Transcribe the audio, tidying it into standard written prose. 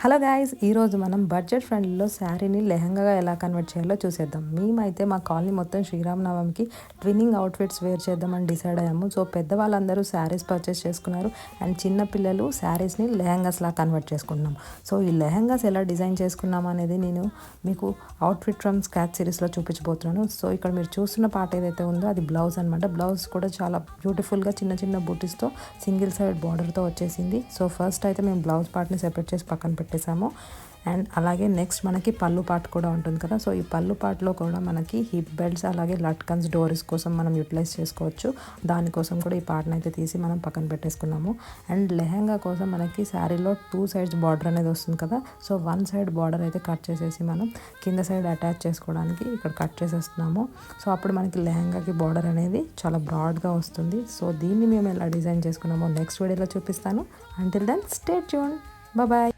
Hello guys, ఈరోజు మనం budget ఫ్రెండ్లీలో శారీని లెహంగాగా ఎలా కన్వర్ట్ చేయాలో చూసేద్దాం. మేమైతే మా కాలనీ మొత్తం శ్రీరామనవమికి ట్విన్నింగ్ అవుట్ఫిట్స్ వేర్ చేద్దామని డిసైడ్ అయ్యాము. సో పెద్దవాళ్ళందరూ శారీస్ పర్చేస్ చేసుకున్నారు అండ్ చిన్న పిల్లలు శారీస్ని లెహంగాస్లా కన్వర్ట్ చేసుకుంటున్నాం. సో ఈ లెహంగాస్ ఎలా డిజైన్ చేసుకున్నాం అనేది నేను మీకు అవుట్ఫిట్ ఫ్రమ్ స్కాచ్ సిరీస్లో చూపించబోతున్నాను. సో ఇక్కడ మీరు చూస్తున్న పార్ట్ ఏదైతే ఉందో అది బ్లౌజ్ అనమాట. బ్లౌజ్ కూడా చాలా బ్యూటిఫుల్గా చిన్న చిన్న బూటీస్తో సింగిల్ సైడ్ బార్డర్తో వచ్చేసింది. సో ఫస్ట్ అయితే మేము బ్లౌజ్ పార్ట్ని సెపరేట్ చేసి పక్కన పెట్టేసాము. అండ్ అలాగే నెక్స్ట్ మనకి పళ్ళు పార్ట్ కూడా ఉంటుంది కదా. సో ఈ పళ్ళు పార్ట్లో కూడా మనకి హిప్ బెల్ట్స్ అలాగే లట్కన్స్ డోరీస్ కోసం మనం యూటిలైజ్ చేసుకోవచ్చు. దానికోసం కూడా ఈ పార్ట్ని అయితే తీసి మనం పక్కన పెట్టేసుకున్నాము. అండ్ లెహంగా కోసం మనకి శారీలో 2 సైడ్స్ బార్డర్ అనేది వస్తుంది కదా. సో 1 సైడ్ బార్డర్ అయితే కట్ చేసేసి మనం కింద సైడ్ అటాచ్ చేసుకోవడానికి ఇక్కడ కట్ చేసేస్తున్నాము. సో అప్పుడు మనకి లెహంగాకి బార్డర్ అనేది చాలా బ్రాడ్గా వస్తుంది. సో దీన్ని మేము ఎలా డిజైన్ చేసుకున్నామో నెక్స్ట్ వీడియోలో చూపిస్తాను. Until then stay tune. Bye.